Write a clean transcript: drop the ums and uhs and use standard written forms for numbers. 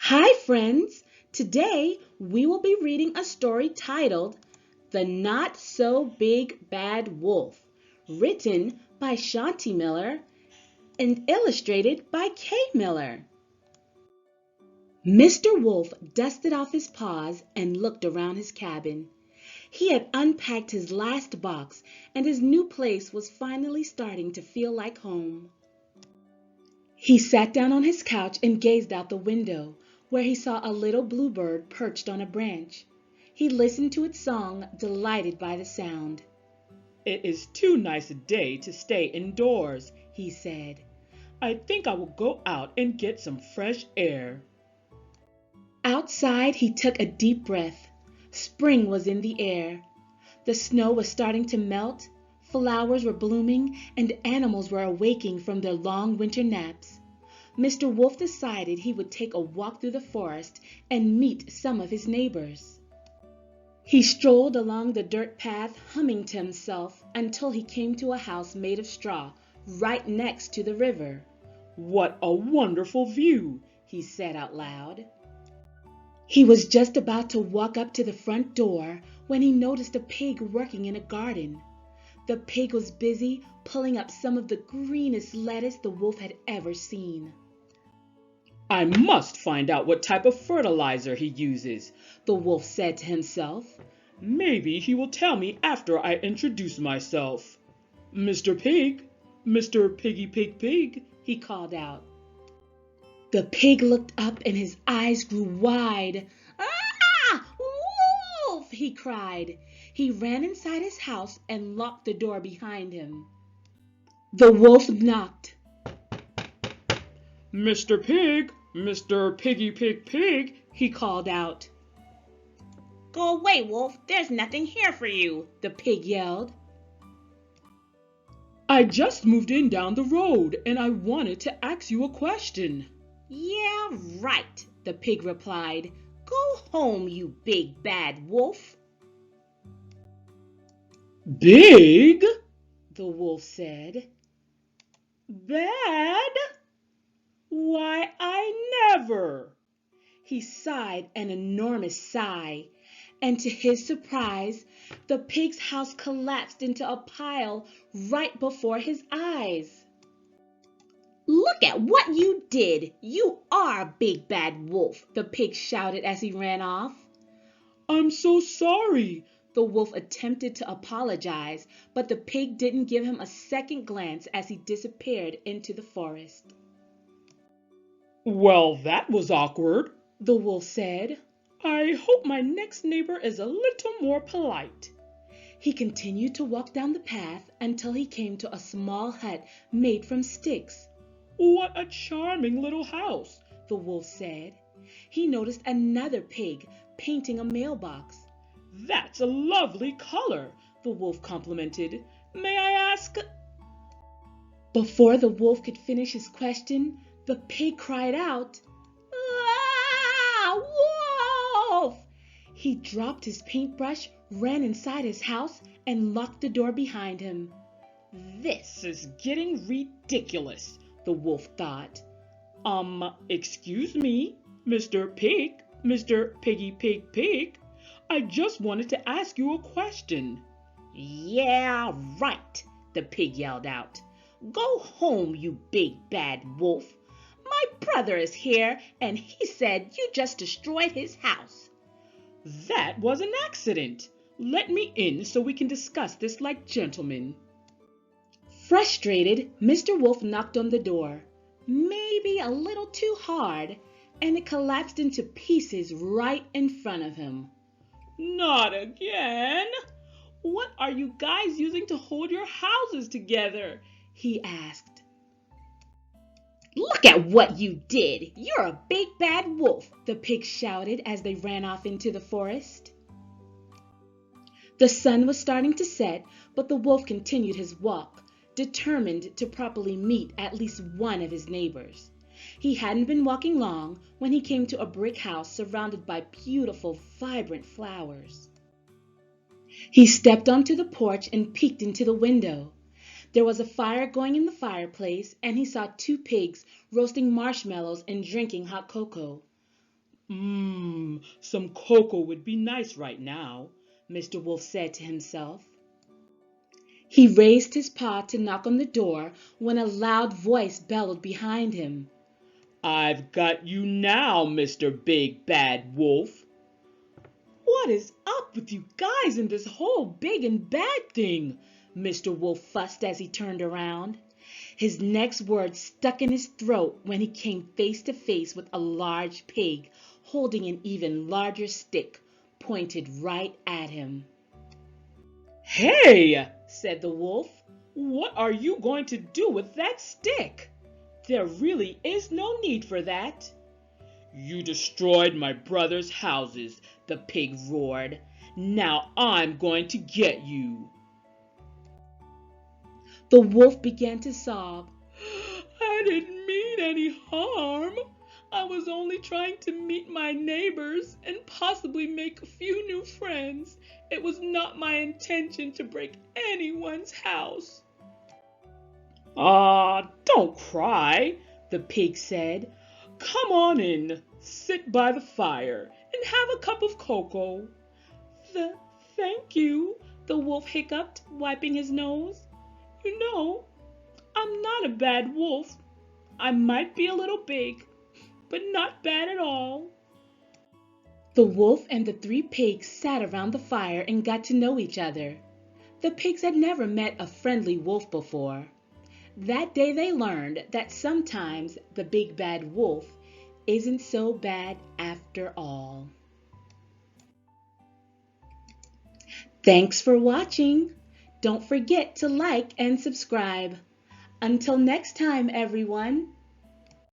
Hi, friends! Today we will be reading a story titled The Not So Big Bad Wolf, written by Shanti Miller and illustrated by Kay Miller. Mr. Wolf dusted off his paws and looked around his cabin. He had unpacked his last box, and his new place was finally starting to feel like home. He sat down on his couch and gazed out the window, where he saw a little bluebird perched on a branch. He listened to its song, delighted by the sound. "It is too nice a day to stay indoors," he said. "I think I will go out and get some fresh air." Outside, he took a deep breath. Spring was in the air. The snow was starting to melt, flowers were blooming, and animals were awaking from their long winter naps. Mr. Wolf decided he would take a walk through the forest and meet some of his neighbors. He strolled along the dirt path, humming to himself, until he came to a house made of straw, right next to the river. "What a wonderful view!" he said out loud. He was just about to walk up to the front door when he noticed a pig working in a garden. The pig was busy pulling up some of the greenest lettuce the wolf had ever seen. "I must find out what type of fertilizer he uses," the wolf said to himself. "Maybe he will tell me after I introduce myself. Mr. Pig, Mr. Piggy Pig Pig," he called out. The pig looked up and his eyes grew wide. "Ah! Wolf!" he cried. He ran inside his house and locked the door behind him. The wolf knocked. "Mr. Pig, Mr. Piggy Pig Pig," he called out. "Go away, Wolf. There's nothing here for you," the pig yelled. "I just moved in down the road and I wanted to ask you a question." "Yeah, right," the pig replied. "Go home, you big bad wolf." "Big?" the wolf said. "Bad? Why, I never!" He sighed an enormous sigh, and to his surprise, the pig's house collapsed into a pile right before his eyes. "Look at what you did! You are a big bad wolf!" the pig shouted as he ran off. "I'm so sorry." The wolf attempted to apologize, but the pig didn't give him a second glance as he disappeared into the forest. "Well, that was awkward," the wolf said. "I hope my next neighbor is a little more polite." He continued to walk down the path until he came to a small hut made from sticks. "What a charming little house," the wolf said. He noticed another pig painting a mailbox. "That's a lovely color," the wolf complimented. "May I ask—" Before the wolf could finish his question, the pig cried out, "Ah, wolf!" He dropped his paintbrush, ran inside his house, and locked the door behind him. "This is getting ridiculous," the wolf thought. Excuse me, Mr. Pig, Mr. Piggy Pig Pig. I just wanted to ask you a question." "Yeah, right," the pig yelled out. "Go home, you big bad wolf. My brother is here, and he said you just destroyed his house." "That was an accident. Let me in so we can discuss this like gentlemen." Frustrated, Mr. Wolf knocked on the door, maybe a little too hard, and it collapsed into pieces right in front of him. "Not again! What are you guys using to hold your houses together?" he asked. "Look at what you did! You're a big bad wolf!" the pig shouted as they ran off into the forest. The sun was starting to set, but the wolf continued his walk, determined to properly meet at least one of his neighbors. He hadn't been walking long when he came to a brick house surrounded by beautiful, vibrant flowers. He stepped onto the porch and peeked into the window. There was a fire going in the fireplace, and he saw two pigs roasting marshmallows and drinking hot cocoa. Some cocoa would be nice right now, Mr. Wolf said to himself. He raised his paw to knock on the door when a loud voice bellowed behind him. I've got you now, Mr. Big Bad Wolf. What is up with you guys and this whole big and bad thing? Mr. Wolf fussed as he turned around. His next words stuck in his throat when he came face to face with a large pig holding an even larger stick pointed right at him. Hey, said the wolf, what are you going to do with that stick? There really is no need for that. You destroyed my brother's houses, the pig roared. Now I'm going to get you. The wolf began to sob. I didn't mean any harm. I was only trying to meet my neighbors and possibly make a few new friends. It was not my intention to break anyone's house. Don't cry, the pig said. Come on in, sit by the fire, and have a cup of cocoa. Thank you, the wolf hiccuped, wiping his nose. You know, I'm not a bad wolf. I might be a little big, but not bad at all. The wolf and the three pigs sat around the fire and got to know each other. The pigs had never met a friendly wolf before. That day they learned that sometimes the big bad wolf isn't so bad after all. Thanks for watching. Don't forget to like and subscribe. Until next time, everyone.